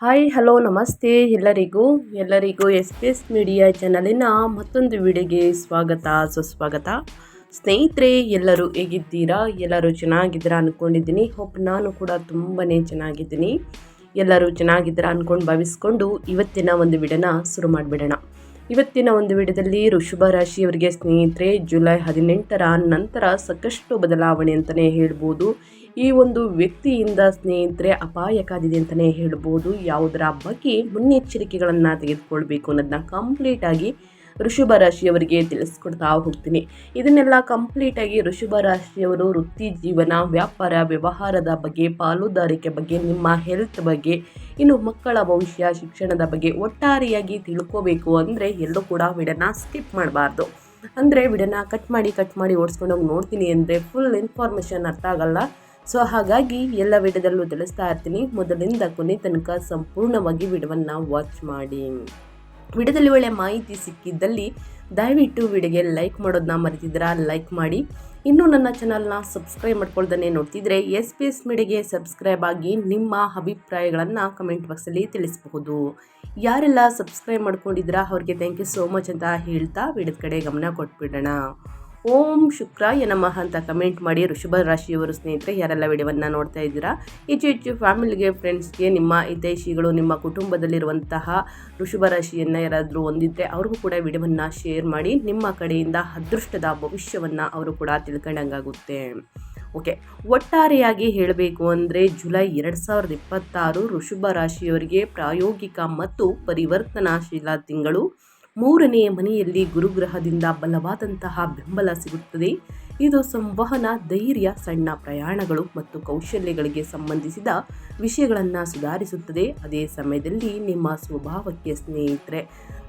Hi hello ನಮಸ್ತೆ ಎಲ್ಲರಿಗೂ S P S media ಚಾನಲಿನ ಮತ್ತೊಂದು ವಿಡಿಯೋಗೆ ಸ್ವಾಗತ ಸುಸ್ವಾಗತ. ಸ್ನೇಹಿತರೆ, ಎಲ್ಲರೂ ಹೇಗಿದ್ದೀರಾ? ಎಲ್ಲರೂ ಚೆನ್ನಾಗಿದ್ದೀರಾ ಅಂದ್ಕೊಂಡಿದ್ದೀನಿ. ನಾನು ಕೂಡ ತುಂಬಾ ಚೆನ್ನಾಗಿದ್ದೀನಿ. ಎಲ್ಲರೂ ಚೆನ್ನಾಗಿದ್ದೀರಾ ಅಂದ್ಕೊಂಡು ಭಾವಿಸ್ಕೊಂಡು ಇವತ್ತಿನ ಒಂದು ವಿಡಿಯೋನ ಶುರು ಮಾಡಿಬಿಡೋಣ. ಇವತ್ತಿನ ಒಂದು ವಿಡಿಯೋದಲ್ಲಿ ವೃಷಭ ರಾಶಿಯವರಿಗೆ ಸ್ನೇಹಿತರೆ ಜುಲೈ 18ರ ನಂತರ ಸಾಕಷ್ಟು ಬದಲಾವಣೆ ಅಂತಲೇ ಹೇಳ್ಬೋದು. ಈ ಒಂದು ವ್ಯಕ್ತಿಯಿಂದ ಸ್ನೇಹಿತರೆ ಅಪಾಯ ಕಾದಿದೆ ಅಂತಲೇ ಹೇಳ್ಬೋದು. ಯಾವುದರ ಬಗ್ಗೆ ಮುನ್ನೆಚ್ಚರಿಕೆಗಳನ್ನು ತೆಗೆದುಕೊಳ್ಬೇಕು ಅನ್ನೋದನ್ನ ಕಂಪ್ಲೀಟಾಗಿ ವೃಷಭ ರಾಶಿಯವರಿಗೆ ತಿಳಿಸ್ಕೊಡ್ತಾ ಹೋಗ್ತೀನಿ. ಇದನ್ನೆಲ್ಲ ಕಂಪ್ಲೀಟಾಗಿ ವೃಷಭ ರಾಶಿಯವರು ವೃತ್ತಿ ಜೀವನ, ವ್ಯಾಪಾರ, ವ್ಯವಹಾರದ ಬಗ್ಗೆ, ಪಾಲುದಾರಿಕೆ ಬಗ್ಗೆ, ನಿಮ್ಮ ಹೆಲ್ತ್ ಬಗ್ಗೆ, ಇನ್ನು ಮಕ್ಕಳ ಭವಿಷ್ಯ, ಶಿಕ್ಷಣದ ಬಗ್ಗೆ ಒಟ್ಟಾರೆಯಾಗಿ ತಿಳ್ಕೋಬೇಕು ಅಂದರೆ ಎಲ್ಲೂ ಕೂಡ ವಿಡಿಯೋನ ಸ್ಕಿಪ್ ಮಾಡಬಾರ್ದು. ಅಂದರೆ ವಿಡಿಯೋನ ಕಟ್ ಮಾಡಿ ಓಡಿಸ್ಕೊಂಡೋಗಿ ನೋಡ್ತೀನಿ ಅಂದರೆ ಫುಲ್ ಇನ್ಫಾರ್ಮೇಷನ್ ಅರ್ಥ ಆಗಲ್ಲ. ಸೊ ಹಾಗಾಗಿ ಎಲ್ಲ ವಿಡಿಯೋದಲ್ಲೂ ತಿಳಿಸ್ತಾ ಇರ್ತೀನಿ. ಮೊದಲಿಂದ ಕೊನೆ ತನಕ ಸಂಪೂರ್ಣವಾಗಿ ವಿಡಿಯೋವನ್ನು ವಾಚ್ ಮಾಡಿ. ವಿಡಿಯೋದಲ್ಲಿ ಒಳ್ಳೆ ಮಾಹಿತಿ ಸಿಕ್ಕಿದ್ದಲ್ಲಿ ದಯವಿಟ್ಟು ವಿಡಿಯೋಗೆ ಲೈಕ್ ಮಾಡೋದನ್ನ ಮರೆತಿದ್ದೀರಾ, ಲೈಕ್ ಮಾಡಿ. ಇನ್ನೂ ನನ್ನ ಚಾನಲ್ನ ಸಬ್ಸ್ಕ್ರೈಬ್ ಮಾಡ್ಕೊಳ್ದೇ ನೋಡ್ತಿದ್ರೆ ಎಸ್ ಪಿ ಎಸ್ ಮೀಡಿಯಾಗೆ ಸಬ್ಸ್ಕ್ರೈಬ್ ಆಗಿ ನಿಮ್ಮ ಅಭಿಪ್ರಾಯಗಳನ್ನು ಕಮೆಂಟ್ ಬಾಕ್ಸಲ್ಲಿ ತಿಳಿಸಬಹುದು. ಯಾರೆಲ್ಲ ಸಬ್ಸ್ಕ್ರೈಬ್ ಮಾಡ್ಕೊಂಡಿದ್ದೀರಾ ಅವ್ರಿಗೆ ಥ್ಯಾಂಕ್ ಯು ಸೋ ಮಚ್ ಅಂತ ಹೇಳ್ತಾ ವಿಡಿಯೋದ ಕಡೆ ಗಮನ ಕೊಟ್ಬಿಡೋಣ. ಓಂ ಶುಕ್ರಾಯ ನಮಃ ಅಂತ ಕಮೆಂಟ್ ಮಾಡಿ ವೃಷಭ ರಾಶಿಯವರು ಸ್ನೇಹಿತರೆ ಯಾರೆಲ್ಲ ವಿಡಿಯೋವನ್ನು ನೋಡ್ತಾ ಇದ್ದೀರಾ, ಹೆಚ್ಚು ಫ್ಯಾಮಿಲಿಗೆ, ಫ್ರೆಂಡ್ಸ್ಗೆ, ನಿಮ್ಮ ಹಿತೈಷಿಗಳು, ನಿಮ್ಮ ಕುಟುಂಬದಲ್ಲಿರುವಂತಹ ವೃಷಭ ರಾಶಿಯನ್ನು ಯಾರಾದರೂ ಹೊಂದಿದ್ರೆ ಅವ್ರಿಗೂ ಕೂಡ ವಿಡಿಯೋವನ್ನು ಶೇರ್ ಮಾಡಿ. ನಿಮ್ಮ ಕಡೆಯಿಂದ ಅದೃಷ್ಟದ ಭವಿಷ್ಯವನ್ನು ಅವರು ಕೂಡ ತಿಳ್ಕೊಂಡಂಗಾಗುತ್ತೆ. ಓಕೆ, ಒಟ್ಟಾರೆಯಾಗಿ ಹೇಳಬೇಕು ಅಂದರೆ ಜುಲೈ 2026 ವೃಷಭ ರಾಶಿಯವರಿಗೆ ಪ್ರಾಯೋಗಿಕ ಮತ್ತು ಪರಿವರ್ತನಾಶೀಲ ತಿಂಗಳು. 3ನೇ ಮನೆಯಲ್ಲಿ ಗುರುಗ್ರಹದಿಂದ ಬಲವಾದಂತಹ ಬೆಂಬಲ ಸಿಗುತ್ತದೆ. ಇದು ಸಂವಹನ, ಧೈರ್ಯ, ಸಣ್ಣ ಪ್ರಯಾಣಗಳು ಮತ್ತು ಕೌಶಲ್ಯಗಳಿಗೆ ಸಂಬಂಧಿಸಿದ ವಿಷಯಗಳನ್ನು ಸುಧಾರಿಸುತ್ತದೆ. ಅದೇ ಸಮಯದಲ್ಲಿ ನಿಮ್ಮ ಸ್ವಭಾವಕ್ಕೆ ಸ್ನೇಹಿತರೆ,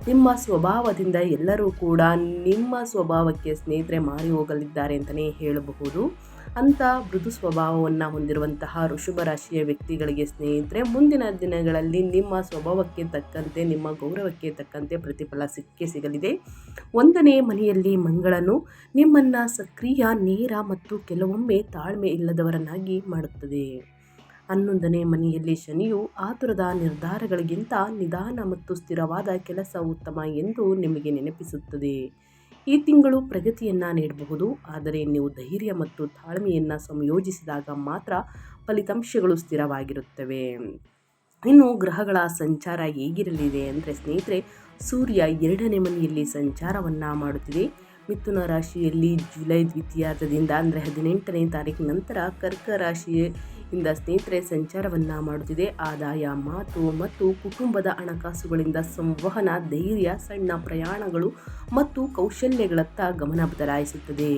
ನಿಮ್ಮ ಸ್ವಭಾವದಿಂದ ಎಲ್ಲರೂ ಕೂಡ ನಿಮ್ಮ ಸ್ವಭಾವಕ್ಕೆ ಸ್ನೇಹಿತರೆ ಮಾರಿ ಹೋಗಲಿದ್ದಾರೆ ಅಂತಲೇ ಹೇಳಬಹುದು. ಅಂಥ ಮೃದು ಸ್ವಭಾವವನ್ನು ಹೊಂದಿರುವಂತಹ ವೃಷಭ ರಾಶಿಯ ವ್ಯಕ್ತಿಗಳಿಗೆ ಸ್ನೇಹಿತರೆ ಮುಂದಿನ ದಿನಗಳಲ್ಲಿ ನಿಮ್ಮ ಸ್ವಭಾವಕ್ಕೆ ತಕ್ಕಂತೆ, ನಿಮ್ಮ ಗೌರವಕ್ಕೆ ತಕ್ಕಂತೆ ಪ್ರತಿಫಲ ಸಿಗಲಿದೆ. 1ನೇ ಮನೆಯಲ್ಲಿ ಮಂಗಳನು ನಿಮ್ಮನ್ನು ಸಕ್ರಿಯ, ನೇರ ಮತ್ತು ಕೆಲವೊಮ್ಮೆ ತಾಳ್ಮೆ ಇಲ್ಲದವರನ್ನಾಗಿ ಮಾಡುತ್ತದೆ. 11ನೇ ಮನೆಯಲ್ಲಿ ಶನಿಯು ಆತುರದ ನಿರ್ಧಾರಗಳಿಗಿಂತ ನಿಧಾನ ಮತ್ತು ಸ್ಥಿರವಾದ ಕೆಲಸ ಉತ್ತಮ ಎಂದು ನಿಮಗೆ ನೆನಪಿಸುತ್ತದೆ. ಈ ತಿಂಗಳು ಪ್ರಗತಿಯನ್ನು ನೀಡಬಹುದು, ಆದರೆ ನೀವು ಧೈರ್ಯ ಮತ್ತು ತಾಳ್ಮೆಯನ್ನು ಸಂಯೋಜಿಸಿದಾಗ ಮಾತ್ರ ಫಲಿತಾಂಶಗಳು ಸ್ಥಿರವಾಗಿರುತ್ತವೆ. ಇನ್ನು ಗ್ರಹಗಳ ಸಂಚಾರ ಹೇಗಿರಲಿದೆ ಅಂದರೆ ಸ್ನೇಹಿತರೆ, ಸೂರ್ಯ 2ನೇ ಮನೆಯಲ್ಲಿ ಸಂಚಾರವನ್ನು ಮಾಡುತ್ತಿದೆ. ಮಿಥುನ ರಾಶಿಯಲ್ಲಿ ಜುಲೈ ದ್ವಿತೀಯಾರ್ಧದಿಂದ ಅಂದರೆ 18ನೇ ತಾರೀಕು ನಂತರ ಕರ್ಕ ರಾಶಿಯಿಂದ ಸ್ನೇಹಿತರೆ ಸಂಚಾರವನ್ನು ಮಾಡುತ್ತಿದೆ. ಆದಾಯ, ಮಾತು ಮತ್ತು ಕುಟುಂಬದ ಹಣಕಾಸುಗಳಿಂದ ಸಂವಹನ, ಧೈರ್ಯ, ಸಣ್ಣ ಪ್ರಯಾಣಗಳು ಮತ್ತು ಕೌಶಲ್ಯಗಳತ್ತ ಗಮನ ಬದಲಾಯಿಸುತ್ತದೆ.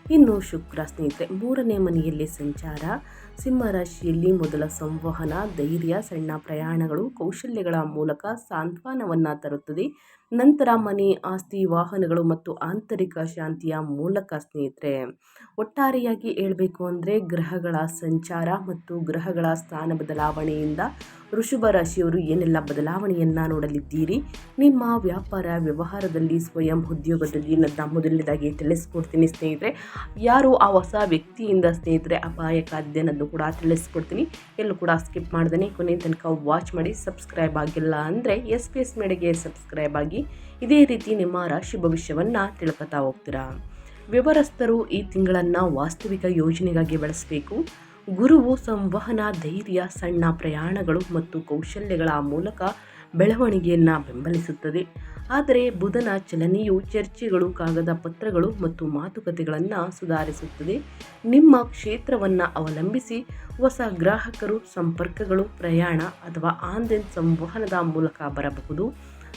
ಇನ್ನು ಶುಕ್ರ ಸ್ನೇಹಿತರೆ 3ನೇ ಮನೆಯಲ್ಲಿ ಸಂಚಾರ. ಸಿಂಹ ರಾಶಿಯಲ್ಲಿ ಮೊದಲ ಸಂವಹನ, ಧೈರ್ಯ, ಸಣ್ಣ ಪ್ರಯಾಣಗಳು, ಕೌಶಲ್ಯಗಳ ಮೂಲಕ ಸಾಂತ್ವನವನ್ನು ತರುತ್ತದೆ. ನಂತರ ಮನೆ, ಆಸ್ತಿ, ವಾಹನಗಳು ಮತ್ತು ಆಂತರಿಕ ಶಾಂತಿಯ ಮೂಲಕ ಸ್ನೇಹಿತರೆ. ಒಟ್ಟಾರೆಯಾಗಿ ಹೇಳಬೇಕು ಅಂದರೆ ಗ್ರಹಗಳ ಸಂಚಾರ ಮತ್ತು ಗ್ರಹಗಳ ಸ್ಥಾನ ಬದಲಾವಣೆಯಿಂದ ವೃಷಭ ರಾಶಿಯವರು ಏನೆಲ್ಲ ಬದಲಾವಣೆಯನ್ನು ನೋಡಲಿದ್ದೀರಿ, ನಿಮ್ಮ ವ್ಯಾಪಾರ ವ್ಯವಹಾರದಲ್ಲಿ, ಸ್ವಯಂ ಉದ್ಯೋಗದಲ್ಲಿ ನನ್ನ ಮೊದಲನೇದಾಗಿ ತಿಳಿಸ್ಕೊಡ್ತೀನಿ ಸ್ನೇಹಿತರೆ. ಯಾರು ಆ ಹೊಸ ವ್ಯಕ್ತಿಯಿಂದ ಸ್ನೇಹಿತರೆ ಅಪಾಯ ಕಾದಿದೆ ಅನ್ನೋದು ಕೂಡ ತಿಳಿಸ್ಕೊಡ್ತೀನಿ. ಎಲ್ಲೂ ಕೂಡ ಸ್ಕಿಪ್ ಮಾಡ್ದೇ ಕೊನೆ ತನಕ ವಾಚ್ ಮಾಡಿ. ಸಬ್ಸ್ಕ್ರೈಬ್ ಆಗಿಲ್ಲ ಅಂದರೆ ಎಸ್ ಪಿ ಎಸ್ ಮೀಡಿಯಾಗೆ ಸಬ್ಸ್ಕ್ರೈಬ್ ಆಗಿ ಇದೇ ರೀತಿ ನಿಮ್ಮ ರಾಶಿ ಭವಿಷ್ಯವನ್ನು ತಿಳ್ಕೊತಾ ಹೋಗ್ತೀರಾ. ವ್ಯವಸ್ಥರು ಈ ತಿಂಗಳನ್ನು ವಾಸ್ತವಿಕ ಯೋಜನೆಗಾಗಿ ಬಳಸಬೇಕು. ಗುರುವು ಸಂವಹನ, ಧೈರ್ಯ, ಸಣ್ಣ ಪ್ರಯಾಣಗಳು ಮತ್ತು ಕೌಶಲ್ಯಗಳ ಮೂಲಕ ಬೆಳವಣಿಗೆಯನ್ನು ಬೆಂಬಲಿಸುತ್ತದೆ. ಆದರೆ ಬುಧನ ಚಲನೆಯು ಚರ್ಚೆಗಳು, ಕಾಗದ ಪತ್ರಗಳು ಮತ್ತು ಮಾತುಕತೆಗಳನ್ನು ಸುಧಾರಿಸುತ್ತದೆ. ನಿಮ್ಮ ಕ್ಷೇತ್ರವನ್ನು ಅವಲಂಬಿಸಿ ಹೊಸ ಗ್ರಾಹಕರು, ಸಂಪರ್ಕಗಳು, ಪ್ರಯಾಣ ಅಥವಾ ಆನ್ಲೈನ್ ಸಂವಹನದ ಮೂಲಕ ಬರಬಹುದು.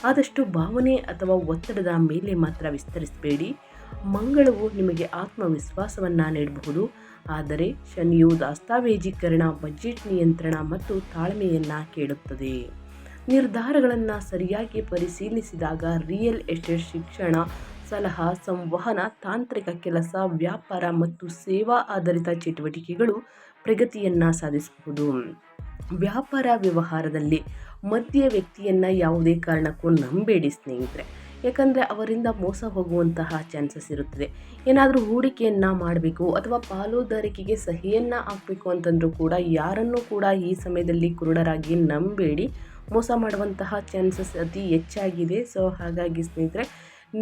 ಆದಷ್ಟು ಭಾವನೆ ಅಥವಾ ಒತ್ತಡದ ಮೇಲೆ ಮಾತ್ರ ವಿಸ್ತರಿಸಬೇಡಿ. ಮಂಗಳವು ನಿಮಗೆ ಆತ್ಮವಿಶ್ವಾಸವನ್ನು ನೀಡಬಹುದು, ಆದರೆ ಶನಿಯು ದಸ್ತಾವೇಜೀಕರಣ, ಬಜೆಟ್ ನಿಯಂತ್ರಣ ಮತ್ತು ತಾಳ್ಮೆಯನ್ನು ಕೇಳುತ್ತದೆ. ನಿರ್ಧಾರಗಳನ್ನು ಸರಿಯಾಗಿ ಪರಿಶೀಲಿಸಿದಾಗ ರಿಯಲ್ ಎಸ್ಟೇಟ್, ಶಿಕ್ಷಣ, ಸಲಹಾ, ಸಂವಹನ, ತಾಂತ್ರಿಕ ಕೆಲಸ, ವ್ಯಾಪಾರ ಮತ್ತು ಸೇವಾ ಆಧಾರಿತ ಚಟುವಟಿಕೆಗಳು ಪ್ರಗತಿಯನ್ನು ಸಾಧಿಸಬಹುದು. ವ್ಯಾಪಾರ ವ್ಯವಹಾರದಲ್ಲಿ ಮಧ್ಯ ವ್ಯಕ್ತಿಯನ್ನು ಯಾವುದೇ ಕಾರಣಕ್ಕೂ ನಂಬೇಡಿ ಸ್ನೇಹಿತರೆ, ಯಾಕಂದರೆ ಅವರಿಂದ ಮೋಸ ಹೋಗುವಂತಹ ಚಾನ್ಸಸ್ ಇರುತ್ತದೆ. ಏನಾದರೂ ಹೂಡಿಕೆಯನ್ನು ಮಾಡಬೇಕು ಅಥವಾ ಪಾಲುದಾರಿಕೆಗೆ ಸಹಿಯನ್ನು ಹಾಕಬೇಕು ಅಂತಂದರೂ ಕೂಡ ಯಾರನ್ನೂ ಕೂಡ ಈ ಸಮಯದಲ್ಲಿ ಕುರುಡರಾಗಿ ನಂಬೇಡಿ. ಮೋಸ ಮಾಡುವಂತಹ ಚಾನ್ಸಸ್ ಅತಿ ಹೆಚ್ಚಾಗಿದೆ. ಸೊ ಹಾಗಾಗಿ ಸ್ನೇಹಿತರೆ,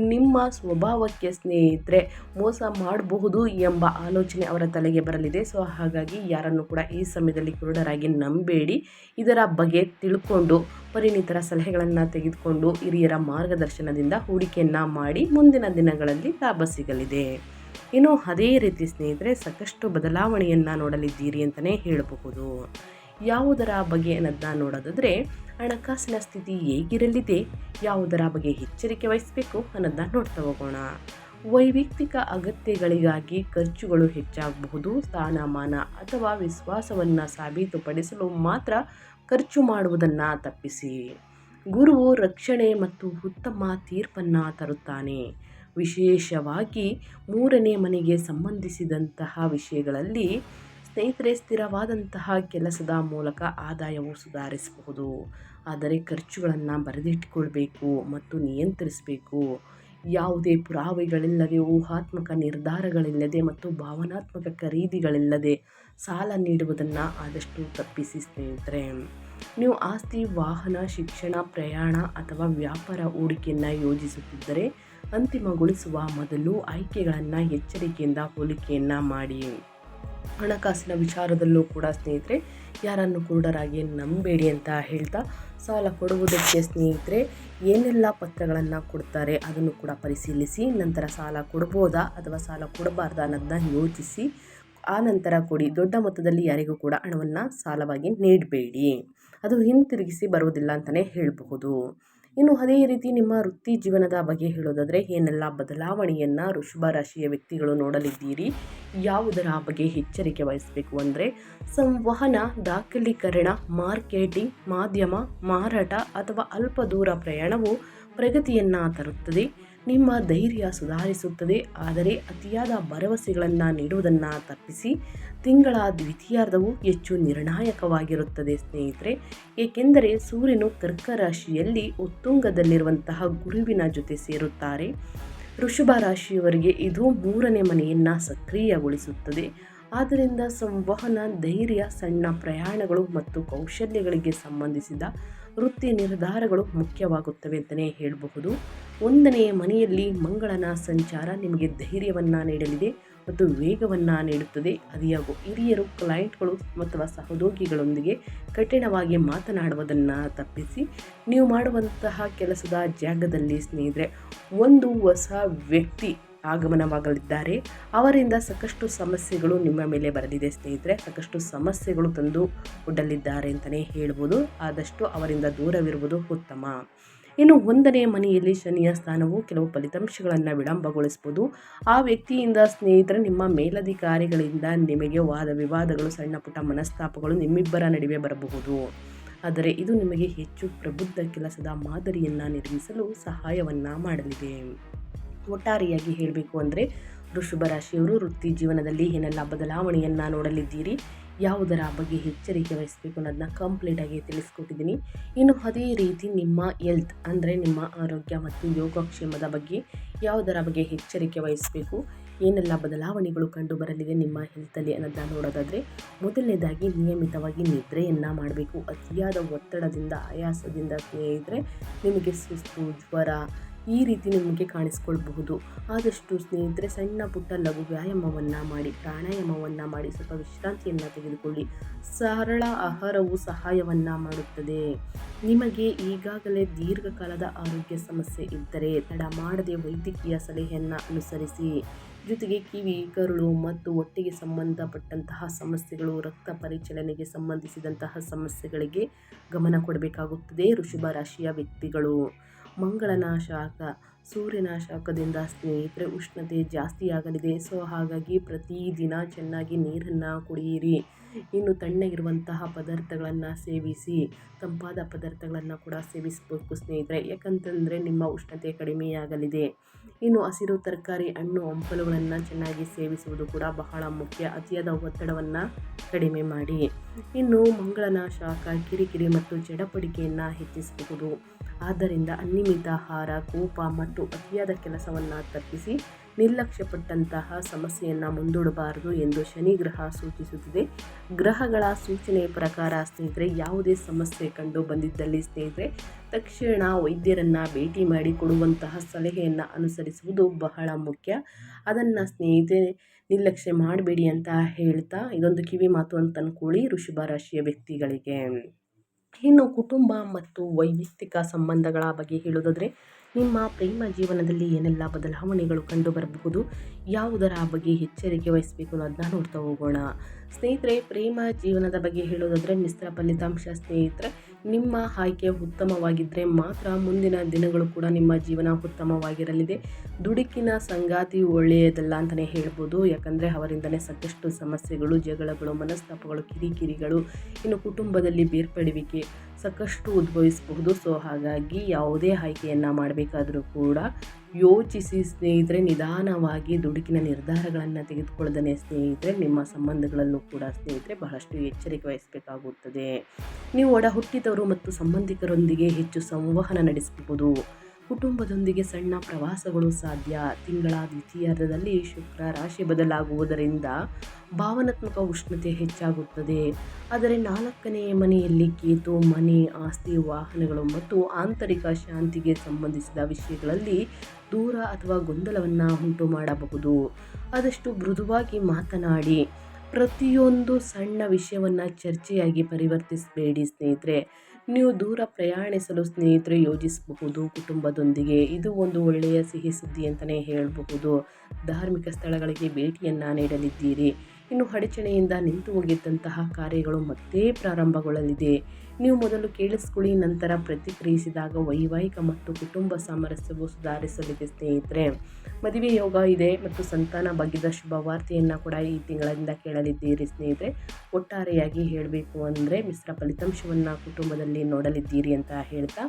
ನಿಮ್ಮ ಸ್ವಭಾವಕ್ಕೆ ಸ್ನೇಹಿತರೆ ಮೋಸ ಮಾಡಬಹುದು ಎಂಬ ಆಲೋಚನೆ ಅವರ ತಲೆಗೆ ಬರಲಿದೆ. ಸೊ ಹಾಗಾಗಿ ಯಾರನ್ನು ಕೂಡ ಈ ಸಮಯದಲ್ಲಿ ಕುರುಡರಾಗಿ ನಂಬೇಡಿ. ಇದರ ಬಗ್ಗೆ ತಿಳ್ಕೊಂಡು ಪರಿಣಿತರ ಸಲಹೆಗಳನ್ನು ತೆಗೆದುಕೊಂಡು ಹಿರಿಯರ ಮಾರ್ಗದರ್ಶನದಿಂದ ಹೂಡಿಕೆಯನ್ನು ಮಾಡಿ ಮುಂದಿನ ದಿನಗಳಲ್ಲಿ ಲಾಭ ಸಿಗಲಿದೆ. ಇನ್ನು ಅದೇ ರೀತಿ ಸ್ನೇಹಿತರೆ, ಸಾಕಷ್ಟು ಬದಲಾವಣೆಯನ್ನು ನೋಡಲಿದ್ದೀರಿ ಅಂತಲೇ ಹೇಳಬಹುದು. ಯಾವುದರ ಬಗ್ಗೆ ಅನ್ನೋದನ್ನ ನೋಡೋದಾದರೆ, ಹಣಕಾಸಿನ ಸ್ಥಿತಿ ಹೇಗಿರಲಿದೆ, ಯಾವುದರ ಬಗ್ಗೆ ಎಚ್ಚರಿಕೆ ವಹಿಸಬೇಕು ಅನ್ನೋದನ್ನ ನೋಡ್ತಾ ಹೋಗೋಣ. ವೈಯಕ್ತಿಕ ಅಗತ್ಯಗಳಿಗಾಗಿ ಖರ್ಚುಗಳು ಹೆಚ್ಚಾಗಬಹುದು. ಸ್ಥಾನಮಾನ ಅಥವಾ ವಿಶ್ವಾಸವನ್ನು ಸಾಬೀತುಪಡಿಸಲು ಮಾತ್ರ ಖರ್ಚು ಮಾಡುವುದನ್ನು ತಪ್ಪಿಸಿ. ಗುರುವು ರಕ್ಷಣೆ ಮತ್ತು ಉತ್ತಮ ತೀರ್ಪನ್ನು ತರುತ್ತಾನೆ. ವಿಶೇಷವಾಗಿ 3ನೇ ಮನೆಗೆ ಸಂಬಂಧಿಸಿದಂತಹ ವಿಷಯಗಳಲ್ಲಿ ಸ್ನೇಹಿತರೆ, ಸ್ಥಿರವಾದಂತಹ ಕೆಲಸದ ಮೂಲಕ ಆದಾಯವು ಸುಧಾರಿಸಬಹುದು. ಆದರೆ ಖರ್ಚುಗಳನ್ನು ಬರೆದಿಟ್ಟುಕೊಳ್ಬೇಕು ಮತ್ತು ನಿಯಂತ್ರಿಸಬೇಕು. ಯಾವುದೇ ಪುರಾವೆಗಳಿಲ್ಲದೆ, ಊಹಾತ್ಮಕ ನಿರ್ಧಾರಗಳಿಲ್ಲದೆ ಮತ್ತು ಭಾವನಾತ್ಮಕ ಖರೀದಿಗಳಿಲ್ಲದೆ ಸಾಲ ನೀಡುವುದನ್ನು ಆದಷ್ಟು ತಪ್ಪಿಸಿ ಸ್ನೇಹಿತರೆ. ನೀವು ಆಸ್ತಿ, ವಾಹನ, ಶಿಕ್ಷಣ, ಪ್ರಯಾಣ ಅಥವಾ ವ್ಯಾಪಾರ ಹೂಡಿಕೆಯನ್ನು ಯೋಜಿಸುತ್ತಿದ್ದರೆ ಅಂತಿಮಗೊಳಿಸುವ ಮೊದಲು ಆಯ್ಕೆಗಳನ್ನು ಎಚ್ಚರಿಕೆಯಿಂದ ಹೋಲಿಕೆಯನ್ನು ಮಾಡಿ. ಹಣಕಾಸಿನ ವಿಚಾರದಲ್ಲೂ ಕೂಡ ಸ್ನೇಹಿತರೆ, ಯಾರನ್ನು ಕುರುಡರಾಗಿ ನಂಬೇಡಿ ಅಂತ ಹೇಳ್ತಾ, ಸಾಲ ಕೊಡುವುದಕ್ಕೆ ಸ್ನೇಹಿತರೆ ಏನೆಲ್ಲ ಪತ್ರಗಳನ್ನು ಕೊಡ್ತಾರೆ ಅದನ್ನು ಕೂಡ ಪರಿಶೀಲಿಸಿ ನಂತರ ಸಾಲ ಕೊಡ್ಬೋದಾ ಅಥವಾ ಸಾಲ ಕೊಡಬಾರ್ದಾ ಅನ್ನೋದನ್ನ ಯೋಚಿಸಿ ಆ ನಂತರ ಕೊಡಿ. ದೊಡ್ಡ ಮೊತ್ತದಲ್ಲಿ ಯಾರಿಗೂ ಕೂಡ ಹಣವನ್ನು ಸಾಲವಾಗಿ ನೀಡಬೇಡಿ, ಅದು ಹಿಂತಿರುಗಿಸಿ ಬರುವುದಿಲ್ಲ ಅಂತಲೇ ಹೇಳಬಹುದು. ಇನ್ನು ಅದೇ ರೀತಿ ನಿಮ್ಮ ವೃತ್ತಿ ಜೀವನದ ಬಗ್ಗೆ ಹೇಳೋದಾದರೆ, ಏನೆಲ್ಲ ಬದಲಾವಣೆಯನ್ನು ವೃಷಭ ರಾಶಿಯ ವ್ಯಕ್ತಿಗಳು ನೋಡಲಿದ್ದೀರಿ, ಯಾವುದರ ಬಗ್ಗೆ ಎಚ್ಚರಿಕೆ ವಹಿಸಬೇಕು ಅಂದರೆ, ಸಂವಹನ, ದಾಖಲೀಕರಣ, ಮಾರ್ಕೆಟಿಂಗ್, ಮಾಧ್ಯಮ, ಮಾರಾಟ ಅಥವಾ ಅಲ್ಪ ದೂರ ಪ್ರಯಾಣವು ಪ್ರಗತಿಯನ್ನು ತರುತ್ತದೆ. ನಿಮ್ಮ ಧೈರ್ಯ ಸುಧಾರಿಸುತ್ತದೆ, ಆದರೆ ಅತಿಯಾದ ಭರವಸೆಗಳನ್ನು ನೀಡುವುದನ್ನು ತಪ್ಪಿಸಿ. ತಿಂಗಳ ದ್ವಿತೀಯಾರ್ಧವು ಹೆಚ್ಚು ನಿರ್ಣಾಯಕವಾಗಿರುತ್ತದೆ ಸ್ನೇಹಿತರೆ, ಏಕೆಂದರೆ ಸೂರ್ಯನು ಕರ್ಕ ರಾಶಿಯಲ್ಲಿ ಉತ್ತುಂಗದಲ್ಲಿರುವಂತಹ ಗುರುವಿನ ಜೊತೆ ಸೇರುತ್ತಾರೆ. ವೃಷಭ ರಾಶಿಯವರಿಗೆ ಇದು 3ನೇ ಮನೆಯನ್ನು ಸಕ್ರಿಯಗೊಳಿಸುತ್ತದೆ. ಆದ್ದರಿಂದ ಸಂವಹನ, ಧೈರ್ಯ, ಸಣ್ಣ ಪ್ರಯಾಣಗಳು ಮತ್ತು ಕೌಶಲ್ಯಗಳಿಗೆ ಸಂಬಂಧಿಸಿದ ವೃತ್ತಿ ನಿರ್ಧಾರಗಳು ಮುಖ್ಯವಾಗುತ್ತವೆ ಅಂತಲೇ ಹೇಳಬಹುದು. 1ನೇ ಮನೆಯಲ್ಲಿ ಮಂಗಳನ ಸಂಚಾರ ನಿಮಗೆ ಧೈರ್ಯವನ್ನು ನೀಡಲಿದೆ ಮತ್ತು ವೇಗವನ್ನು ನೀಡುತ್ತದೆ. ಅದಿಯಾಗೂ ಹಿರಿಯರು, ಕ್ಲೈಂಟ್ಗಳು ಅಥವಾ ಸಹೋದ್ಯೋಗಿಗಳೊಂದಿಗೆ ಕಠಿಣವಾಗಿ ಮಾತನಾಡುವುದನ್ನು ತಪ್ಪಿಸಿ. ನೀವು ಮಾಡುವಂತಹ ಕೆಲಸದ ಜಾಗದಲ್ಲಿ ಸ್ನೇಹಿತರೆ ಒಂದು ಹೊಸ ವ್ಯಕ್ತಿ ಆಗಮನವಾಗಲಿದ್ದಾರೆ. ಅವರಿಂದ ಸಾಕಷ್ಟು ಸಮಸ್ಯೆಗಳು ನಿಮ್ಮ ಮೇಲೆ ಬರಲಿದೆ ಸ್ನೇಹಿತರೆ, ಸಾಕಷ್ಟು ಸಮಸ್ಯೆಗಳು ತಂದು ಒಡ್ಡಲಿದ್ದಾರೆ ಅಂತಲೇ ಹೇಳ್ಬೋದು. ಆದಷ್ಟು ಅವರಿಂದ ದೂರವಿರುವುದು ಉತ್ತಮ. ಇನ್ನು 1ನೇ ಮನೆಯಲ್ಲಿ ಶನಿಯ ಸ್ಥಾನವು ಕೆಲವು ಫಲಿತಾಂಶಗಳನ್ನು ವಿಳಂಬಗೊಳಿಸಬಹುದು. ಆ ವ್ಯಕ್ತಿಯಿಂದ ಸ್ನೇಹಿತರೆ ನಿಮ್ಮ ಮೇಲಧಿಕಾರಿಗಳಿಂದ ನಿಮಗೆ ವಾದ ವಿವಾದಗಳು, ಸಣ್ಣ ಪುಟ್ಟ ಮನಸ್ತಾಪಗಳು ನಿಮ್ಮಿಬ್ಬರ ನಡುವೆ ಬರಬಹುದು. ಆದರೆ ಇದು ನಿಮಗೆ ಹೆಚ್ಚು ಪ್ರಬುದ್ಧ ಕೆಲಸದ ಮಾದರಿಯನ್ನು ನಿರ್ಮಿಸಲು ಸಹಾಯವನ್ನು ಮಾಡಲಿದೆ. ಒಟ್ಟಾರೆಯಾಗಿ ಹೇಳಬೇಕು ಅಂದರೆ, ವೃಷಭ ರಾಶಿಯವರು ವೃತ್ತಿ ಜೀವನದಲ್ಲಿ ಏನೆಲ್ಲ ಬದಲಾವಣೆಯನ್ನು ನೋಡಲಿದ್ದೀರಿ, ಯಾವುದರ ಬಗ್ಗೆ ಎಚ್ಚರಿಕೆ ವಹಿಸಬೇಕು ಅನ್ನೋದನ್ನ ಕಂಪ್ಲೀಟಾಗಿ ತಿಳಿಸ್ಕೊಟ್ಟಿದ್ದೀನಿ. ಇನ್ನು ಅದೇ ರೀತಿ ನಿಮ್ಮ ಹೆಲ್ತ್ ಅಂದರೆ ನಿಮ್ಮ ಆರೋಗ್ಯ ಮತ್ತು ಯೋಗಕ್ಷೇಮದ ಬಗ್ಗೆ ಯಾವುದರ ಬಗ್ಗೆ ಎಚ್ಚರಿಕೆ ವಹಿಸಬೇಕು, ಏನೆಲ್ಲ ಬದಲಾವಣೆಗಳು ಕಂಡು ಬರಲಿದೆ ನಿಮ್ಮ ಹೆಲ್ತಲ್ಲಿ ಅನ್ನೋದನ್ನ ನೋಡೋದಾದರೆ, ಮೊದಲನೇದಾಗಿ ನಿಯಮಿತವಾಗಿ ನಿದ್ರೆಯನ್ನು ಮಾಡಬೇಕು. ಅತಿಯಾದ ಒತ್ತಡದಿಂದ, ಆಯಾಸದಿಂದ ಸ್ನೇಹಿತರೆ ನಿಮಗೆ ಸುಸ್ತು, ಜ್ವರ ಈ ರೀತಿ ನಿಮಗೆ ಕಾಣಿಸ್ಕೊಳ್ಬಹುದು. ಆದಷ್ಟು ಸ್ನೇಹಿತರೆ ಸಣ್ಣ ಪುಟ್ಟ ಲಘು ವ್ಯಾಯಾಮವನ್ನು ಮಾಡಿ, ಪ್ರಾಣಾಯಾಮವನ್ನು ಮಾಡಿ, ಸ್ವಲ್ಪ ವಿಶ್ರಾಂತಿಯನ್ನು ತೆಗೆದುಕೊಳ್ಳಿ. ಸರಳ ಆಹಾರವು ಸಹಾಯವನ್ನು ಮಾಡುತ್ತದೆ. ನಿಮಗೆ ಈಗಾಗಲೇ ದೀರ್ಘಕಾಲದ ಆರೋಗ್ಯ ಸಮಸ್ಯೆ ಇದ್ದರೆ ತಡ ಮಾಡದೆ ವೈದ್ಯಕೀಯ ಸಲಹೆಯನ್ನು ಅನುಸರಿಸಿ. ಜೊತೆಗೆ ಕಿವಿ, ಕರುಳು ಮತ್ತು ಹೊಟ್ಟೆಗೆ ಸಂಬಂಧಪಟ್ಟಂತಹ ಸಮಸ್ಯೆಗಳು, ರಕ್ತ ಪರಿಚಲನೆಗೆ ಸಂಬಂಧಿಸಿದಂತಹ ಸಮಸ್ಯೆಗಳಿಗೆ ಗಮನ ಕೊಡಬೇಕಾಗುತ್ತದೆ ವೃಷಭ ರಾಶಿಯ ವ್ಯಕ್ತಿಗಳು. ಮಂಗಳನ ಶಾಖ, ಸೂರ್ಯನ ಶಾಖದಿಂದ ಸ್ನೇಹಿತರೆ ಉಷ್ಣತೆ ಜಾಸ್ತಿಯಾಗಲಿದೆ. ಸೊ ಹಾಗಾಗಿ ಪ್ರತಿದಿನ ಚೆನ್ನಾಗಿ ನೀರನ್ನು ಕುಡಿಯಿರಿ. ಇನ್ನು ತಣ್ಣಗಿರುವಂತಹ ಪದಾರ್ಥಗಳನ್ನು ಸೇವಿಸಿ, ತಂಪಾದ ಪದಾರ್ಥಗಳನ್ನು ಕೂಡ ಸೇವಿಸಬೇಕು ಸ್ನೇಹಿತರೆ, ಯಾಕಂತಂದರೆ ನಿಮ್ಮ ಉಷ್ಣತೆ ಕಡಿಮೆಯಾಗಲಿದೆ. ಇನ್ನು ಹಸಿರು ತರಕಾರಿ, ಹಣ್ಣು, ಹಂಪಲುಗಳನ್ನು ಚೆನ್ನಾಗಿ ಸೇವಿಸುವುದು ಕೂಡ ಬಹಳ ಮುಖ್ಯ. ಅತಿಯಾದ ಒತ್ತಡವನ್ನು ಕಡಿಮೆ ಮಾಡಿ. ಇನ್ನು ಮಂಗಳನ ಶಾಖ ಕಿರಿಕಿರಿ ಮತ್ತು ಚಡಪಡಿಕೆಯನ್ನು ಹೆಚ್ಚಿಸಬಹುದು. ಆದ್ದರಿಂದ ಅನಿಯಮಿತ ಆಹಾರ, ಕೋಪ ಮತ್ತು ಅತಿಯಾದ ಕೆಲಸವನ್ನು ತಪ್ಪಿಸಿ ನಿರ್ಲಕ್ಷ್ಯಪಟ್ಟಂತಹ ಸಮಸ್ಯೆಯನ್ನು ಮುಂದೂಡಬಾರದು ಎಂದು ಶನಿ ಗ್ರಹ ಸೂಚಿಸುತ್ತಿದೆ. ಗ್ರಹಗಳ ಸೂಚನೆ ಪ್ರಕಾರ ಸ್ನೇಹಿತರೆ, ಯಾವುದೇ ಸಮಸ್ಯೆ ಕಂಡು ಬಂದಿದ್ದಲ್ಲಿ ಸ್ನೇಹಿತರೆ ತಕ್ಷಣ ವೈದ್ಯರನ್ನು ಭೇಟಿ ಮಾಡಿ ಕೊಡುವಂತಹ ಸಲಹೆಯನ್ನು ಅನುಸರಿಸುವುದು ಬಹಳ ಮುಖ್ಯ. ಅದನ್ನು ಸ್ನೇಹಿತರೆ ನಿರ್ಲಕ್ಷ್ಯ ಮಾಡಬೇಡಿ ಅಂತ ಹೇಳ್ತಾ ಇದೊಂದು ಕಿವಿ ಮಾತು ಅಂತ ಅನ್ಕೊಳ್ಳಿ ವೃಷಭ ರಾಶಿಯ ವ್ಯಕ್ತಿಗಳಿಗೆ. ಇನ್ನು ಕುಟುಂಬ ಮತ್ತು ವೈಯಕ್ತಿಕ ಸಂಬಂಧಗಳ ಬಗ್ಗೆ ಹೇಳೋದಾದರೆ, ನಿಮ್ಮ ಪ್ರೇಮ ಜೀವನದಲ್ಲಿ ಏನೆಲ್ಲ ಬದಲಾವಣೆಗಳು ಕಂಡು ಬರಬಹುದು, ಯಾವುದರ ಬಗ್ಗೆ ಎಚ್ಚರಿಕೆ ವಹಿಸಬೇಕು ಅನ್ನೋದನ್ನ ನೋಡ್ತಾ ಹೋಗೋಣ. ಸ್ನೇಹಿತರೆ, ಪ್ರೇಮ ಜೀವನದ ಬಗ್ಗೆ ಹೇಳೋದಾದರೆ ಮಿಶ್ರ ಫಲಿತಾಂಶ. ಸ್ನೇಹಿತರೆ, ನಿಮ್ಮ ಆಯ್ಕೆ ಉತ್ತಮವಾಗಿದ್ದರೆ ಮಾತ್ರ ಮುಂದಿನ ದಿನಗಳು ಕೂಡ ನಿಮ್ಮ ಜೀವನ ಉತ್ತಮವಾಗಿರಲಿದೆ. ದುಡುಕಿನ ಸಂಗಾತಿ ಒಳ್ಳೆಯದಲ್ಲ ಅಂತಲೇ ಹೇಳ್ಬೋದು. ಯಾಕಂದರೆ ಅವರಿಂದನೇ ಸಾಕಷ್ಟು ಸಮಸ್ಯೆಗಳು, ಜಗಳಗಳು, ಮನಸ್ತಾಪಗಳು, ಕಿರಿಕಿರಿಗಳು, ಇನ್ನು ಕುಟುಂಬದಲ್ಲಿ ಬೇರ್ಪಡುವಿಕೆ ಸಾಕಷ್ಟು ಉದ್ಭವಿಸಬಹುದು. ಸೊ ಹಾಗಾಗಿ ಯಾವುದೇ ಆಯ್ಕೆಯನ್ನು ಮಾಡಬೇಕಾದರೂ ಕೂಡ ಯೋಚಿಸಿ ಸ್ನೇಹಿತರೆ, ನಿಧಾನವಾಗಿ ದುಡುಕಿನ ನಿರ್ಧಾರಗಳನ್ನು ತೆಗೆದುಕೊಳ್ಳದೇ ಸ್ನೇಹಿತರೆ ನಿಮ್ಮ ಸಂಬಂಧಗಳಲ್ಲೂ ಕೂಡ ಸ್ನೇಹಿತರೆ ಬಹಳಷ್ಟು ಎಚ್ಚರಿಕೆ ವಹಿಸಬೇಕಾಗುತ್ತದೆ. ನೀವು ಒಡ ಹುಟ್ಟಿದವರು ಮತ್ತು ಸಂಬಂಧಿಕರೊಂದಿಗೆ ಹೆಚ್ಚು ಸಂವಹನ ನಡೆಸಬಹುದು. ಕುಟುಂಬದೊಂದಿಗೆ ಸಣ್ಣ ಪ್ರವಾಸಗಳು ಸಾಧ್ಯ. ತಿಂಗಳ ದ್ವಿತೀಯಾರ್ಧದಲ್ಲಿ ಶುಕ್ರ ರಾಶಿ ಬದಲಾಗುವುದರಿಂದ ಭಾವನಾತ್ಮಕ ಉಷ್ಣತೆ ಹೆಚ್ಚಾಗುತ್ತದೆ. ಆದರೆ 4ನೇ ಮನೆಯಲ್ಲಿ ಕೇತು ಮನೆ, ಆಸ್ತಿ, ವಾಹನಗಳು ಮತ್ತು ಆಂತರಿಕ ಶಾಂತಿಗೆ ಸಂಬಂಧಿಸಿದ ವಿಷಯಗಳಲ್ಲಿ ದೂರ ಅಥವಾ ಗೊಂದಲವನ್ನು ಉಂಟು ಮಾಡಬಹುದು. ಆದಷ್ಟು ಮೃದುವಾಗಿ ಮಾತನಾಡಿ. ಪ್ರತಿಯೊಂದು ಸಣ್ಣ ವಿಷಯವನ್ನು ಚರ್ಚೆಯಾಗಿ ಪರಿವರ್ತಿಸಬೇಡಿ ಸ್ನೇಹಿತರೆ. ನೀವು ದೂರ ಪ್ರಯಾಣಿಸಲು ಸ್ನೇಹಿತರೆ ಯೋಜಿಸಬಹುದು ಕುಟುಂಬದೊಂದಿಗೆ. ಇದು ಒಂದು ಒಳ್ಳೆಯ ಸಿಹಿ ಸುದ್ದಿ ಅಂತಲೇ ಹೇಳಬಹುದು. ಧಾರ್ಮಿಕ ಸ್ಥಳಗಳಿಗೆ ಭೇಟಿಯನ್ನು ನೀಡಲಿದ್ದೀರಿ. ಇನ್ನು ಅಡಚಣೆಯಿಂದ ನಿಂತು ಹೋಗಿದ್ದಂತಹ ಕಾರ್ಯಗಳು ಮತ್ತೆ ಪ್ರಾರಂಭಗೊಳ್ಳಲಿದೆ. ನೀವು ಮೊದಲು ಕೇಳಿಸ್ಕೊಳ್ಳಿ, ನಂತರ ಪ್ರತಿಕ್ರಿಯಿಸಿದಾಗ ವೈವಾಹಿಕ ಮತ್ತು ಕುಟುಂಬ ಸಾಮರಸ್ಯವು ಸುಧಾರಿಸಲಿದೆ ಸ್ನೇಹಿತರೆ. ಮದುವೆ ಯೋಗ ಇದೆ ಮತ್ತು ಸಂತಾನ ಭಾಗ್ಯದ ಶುಭ ವಾರ್ತೆಯನ್ನು ಕೂಡ ಈ ತಿಂಗಳಿಂದ ಕೇಳಲಿದ್ದೀರಿ ಸ್ನೇಹಿತರೆ. ಒಟ್ಟಾರೆಯಾಗಿ ಹೇಳಬೇಕು ಅಂದರೆ ಮಿಶ್ರ ಫಲಿತಾಂಶವನ್ನು ಕುಟುಂಬದಲ್ಲಿ ನೋಡಲಿದ್ದೀರಿ ಅಂತ ಹೇಳ್ತಾ,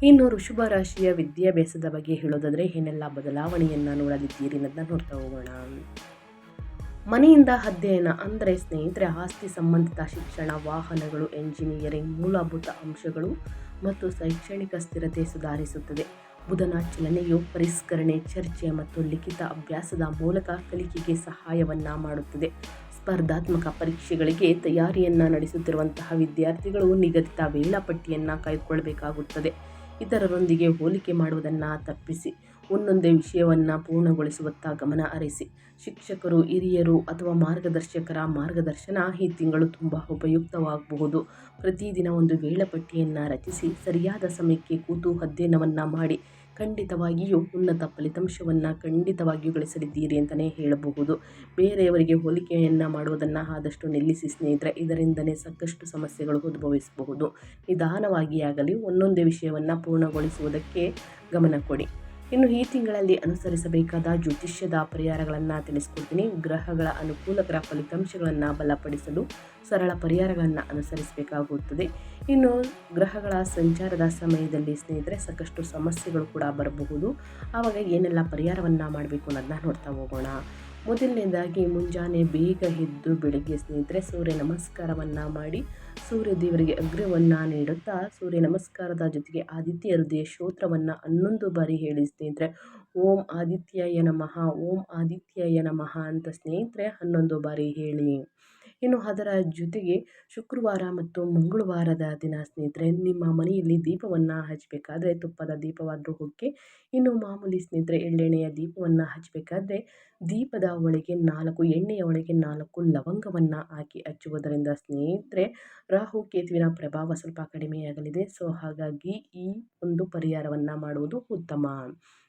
ಇನ್ನು ವೃಷಭ ರಾಶಿಯ ವಿದ್ಯಾಭ್ಯಾಸದ ಬಗ್ಗೆ ಹೇಳೋದಾದರೆ ಏನೆಲ್ಲ ಬದಲಾವಣೆಯನ್ನು ನೋಡಲಿದ್ದೀರಿ ಅನ್ನೋದನ್ನ ನೋಡ್ತಾ ಹೋಗೋಣ. ಮನೆಯಿಂದ ಅಧ್ಯಯನ ಅಂದರೆ ಸ್ನೇಹಿತರೆ ಆಸ್ತಿ ಸಂಬಂಧಿತ ಶಿಕ್ಷಣ, ವಾಹನಗಳು, ಎಂಜಿನಿಯರಿಂಗ್, ಮೂಲಭೂತ ಅಂಶಗಳು ಮತ್ತು ಶೈಕ್ಷಣಿಕ ಸ್ಥಿರತೆ ಸುಧಾರಿಸುತ್ತದೆ. ಬುಧನ ಚಲನೆಯು ಪರಿಷ್ಕರಣೆ, ಚರ್ಚೆ ಮತ್ತು ಲಿಖಿತ ಅಭ್ಯಾಸದ ಮೂಲಕ ಕಲಿಕೆಗೆ ಸಹಾಯವನ್ನು ಮಾಡುತ್ತದೆ. ಸ್ಪರ್ಧಾತ್ಮಕ ಪರೀಕ್ಷೆಗಳಿಗೆ ತಯಾರಿಯನ್ನು ನಡೆಸುತ್ತಿರುವಂತಹ ವಿದ್ಯಾರ್ಥಿಗಳು ನಿಗದಿತ ವೇಳಾಪಟ್ಟಿಯನ್ನು ಕಾಯ್ದುಕೊಳ್ಳಬೇಕಾಗುತ್ತದೆ. ಇತರರೊಂದಿಗೆ ಹೋಲಿಕೆ ಮಾಡುವುದನ್ನು ತಪ್ಪಿಸಿ ಒಂದೊಂದೇ ವಿಷಯವನ್ನು ಪೂರ್ಣಗೊಳಿಸುವತ್ತ ಗಮನ ಹರಿಸಿ. ಶಿಕ್ಷಕರು, ಹಿರಿಯರು ಅಥವಾ ಮಾರ್ಗದರ್ಶಕರ ಮಾರ್ಗದರ್ಶನ ಈ ತಿಂಗಳು ತುಂಬ ಉಪಯುಕ್ತವಾಗಬಹುದು. ಪ್ರತಿದಿನ ಒಂದು ವೇಳಾಪಟ್ಟಿಯನ್ನು ರಚಿಸಿ ಸರಿಯಾದ ಸಮಯಕ್ಕೆ ಕೂತು ಅಧ್ಯಯನವನ್ನು ಮಾಡಿ. ಖಂಡಿತವಾಗಿಯೂ ಉನ್ನತ ಫಲಿತಾಂಶವನ್ನು ಖಂಡಿತವಾಗಿಯೂ ಗಳಿಸಲಿದ್ದೀರಿ ಅಂತಲೇ ಹೇಳಬಹುದು. ಬೇರೆಯವರಿಗೆ ಹೋಲಿಕೆಯನ್ನು ಮಾಡುವುದನ್ನು ಆದಷ್ಟು ನಿಲ್ಲಿಸಿ ಸ್ನೇಹಿತರೆ. ಇದರಿಂದನೇ ಸಾಕಷ್ಟು ಸಮಸ್ಯೆಗಳು ಉದ್ಭವಿಸಬಹುದು. ನಿಧಾನವಾಗಿ ಆಗಲಿ ಒಂದೊಂದೇ ವಿಷಯವನ್ನು ಪೂರ್ಣಗೊಳಿಸುವುದಕ್ಕೆ ಗಮನ ಕೊಡಿ. ಇನ್ನು ಈ ತಿಂಗಳಲ್ಲಿ ಅನುಸರಿಸಬೇಕಾದ ಜ್ಯೋತಿಷ್ಯದ ಪರಿಹಾರಗಳನ್ನು ತಿಳಿಸ್ಕೊಡ್ತೀನಿ. ಗ್ರಹಗಳ ಅನುಕೂಲಕರ ಫಲಿತಾಂಶಗಳನ್ನು ಬಲಪಡಿಸಲು ಸರಳ ಪರಿಹಾರಗಳನ್ನು ಅನುಸರಿಸಬೇಕಾಗುತ್ತದೆ. ಇನ್ನು ಗ್ರಹಗಳ ಸಂಚಾರದ ಸಮಯದಲ್ಲಿ ಸ್ನೇಹಿತರೆ ಸಾಕಷ್ಟು ಸಮಸ್ಯೆಗಳು ಕೂಡ ಬರಬಹುದು. ಆವಾಗ ಏನೆಲ್ಲ ಪರಿಹಾರವನ್ನು ಮಾಡಬೇಕು ಅನ್ನೋದನ್ನ ನೋಡ್ತಾ ಹೋಗೋಣ. ಮೊದಲನೇದಾಗಿ ಮುಂಜಾನೆ ಬೇಗ ಎದ್ದು ಬೆಳಗ್ಗೆ ಸ್ನೇಹಿತರೆ ಸೂರ್ಯ ನಮಸ್ಕಾರವನ್ನು ಮಾಡಿ ಸೂರ್ಯ ದೇವರಿಗೆ ಅಗ್ರವನ್ನು ನೀಡುತ್ತಾ ಸೂರ್ಯ ನಮಸ್ಕಾರದ ಜೊತೆಗೆ ಆದಿತ್ಯ ಹೃದಯ ಸ್ತೋತ್ರವನ್ನು 11 ಬಾರಿ ಹೇಳಿ ಸ್ನೇಹಿತರೆ. ಓಂ ಆದಿತ್ಯಾಯ ನಮಃ, ಓಂ ಆದಿತ್ಯಾಯ ನಮಃ ಅಂತ ಸ್ನೇಹಿತರೆ 11 ಬಾರಿ ಹೇಳಿ. ಇನ್ನು ಅದರ ಜೊತೆಗೆ ಶುಕ್ರವಾರ ಮತ್ತು ಮಂಗಳವಾರದ ದಿನ ಸ್ನೇಹಿತರೆ ನಿಮ್ಮ ಮನೆಯಲ್ಲಿ ದೀಪವನ್ನು ಹಚ್ಚಬೇಕಾದ್ರೆ ತುಪ್ಪದ ದೀಪವಾದರೂ ಓಕೆ. ಇನ್ನು ಮಾಮೂಲಿ ಸ್ನೇಹಿತರೆ ಎಳ್ಳೆಣ್ಣೆಯ ದೀಪವನ್ನು ಹಚ್ಚಬೇಕಾದ್ರೆ ದೀಪದ ಒಳಗೆ 4 ಎಣ್ಣೆಯ ಒಳಗೆ 4 ಲವಂಗವನ್ನು ಹಾಕಿ ಹಚ್ಚುವುದರಿಂದ ಸ್ನೇಹಿತರೆ ರಾಹು ಕೇತುವಿನ ಪ್ರಭಾವ ಸ್ವಲ್ಪ ಕಡಿಮೆಯಾಗಲಿದೆ. ಸೊ ಹಾಗಾಗಿ ಈ ಒಂದು ಪರಿಹಾರವನ್ನು ಮಾಡುವುದು ಉತ್ತಮ.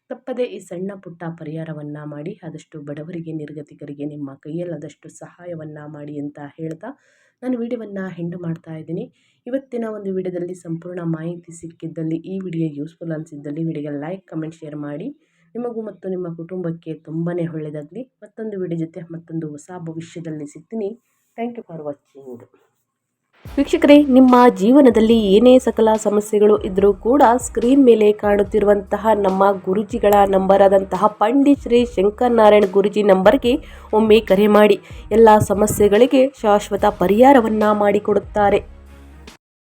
ತಪ್ಪದೆ ಈ ಸಣ್ಣ ಪುಟ್ಟ ಪರಿಹಾರವನ್ನು ಮಾಡಿ ಆದಷ್ಟು ಬಡವರಿಗೆ, ನಿರ್ಗತಿಕರಿಗೆ ನಿಮ್ಮ ಕೈಯಲ್ಲಾದಷ್ಟು ಸಹಾಯವನ್ನು ಮಾಡಿ ಅಂತ ಹೇಳ್ತಾ ನಾನು ವಿಡಿಯೋವನ್ನು ಎಂಡ್ ಮಾಡ್ತಾ ಇದ್ದೀನಿ. ಇವತ್ತಿನ ಒಂದು ವಿಡಿಯೋದಲ್ಲಿ ಸಂಪೂರ್ಣ ಮಾಹಿತಿ ಸಿಕ್ಕಿದ್ದಲ್ಲಿ, ಈ ವಿಡಿಯೋ ಯೂಸ್ಫುಲ್ ಅನಿಸಿದ್ದಲ್ಲಿ ವಿಡಿಯೋಗೆ ಲೈಕ್, ಕಮೆಂಟ್, ಶೇರ್ ಮಾಡಿ. ನಿಮಗೂ ಮತ್ತು ನಿಮ್ಮ ಕುಟುಂಬಕ್ಕೆ ತುಂಬಾ ಒಳ್ಳೆಯದಾಗಲಿ. ಮತ್ತೊಂದು ವಿಡಿಯೋ ಜೊತೆ ಮತ್ತೊಂದು ಹೊಸ ಭವಿಷ್ಯದಲ್ಲಿ ಸಿಗ್ತೀನಿ. Thank you for watching. ವೀಕ್ಷಕರೇ, ನಿಮ್ಮ ಜೀವನದಲ್ಲಿ ಏನೇ ಸಕಲ ಸಮಸ್ಯೆಗಳು ಇದ್ದರೂ ಕೂಡ ಸ್ಕ್ರೀನ್ ಮೇಲೆ ಕಾಣುತ್ತಿರುವಂತಹ ನಮ್ಮ ಗುರುಜಿಗಳ ನಂಬರ್ ಆದಂತಹ ಪಂಡಿತ್ ಶ್ರೀ ಶಂಕರ್ ನಾರಾಯಣ್ ಗುರುಜಿ ನಂಬರ್ಗೆ ಒಮ್ಮೆ ಕರೆ ಮಾಡಿ. ಎಲ್ಲ ಸಮಸ್ಯೆಗಳಿಗೆ ಶಾಶ್ವತ ಪರಿಹಾರವನ್ನು ಮಾಡಿಕೊಡುತ್ತಾರೆ.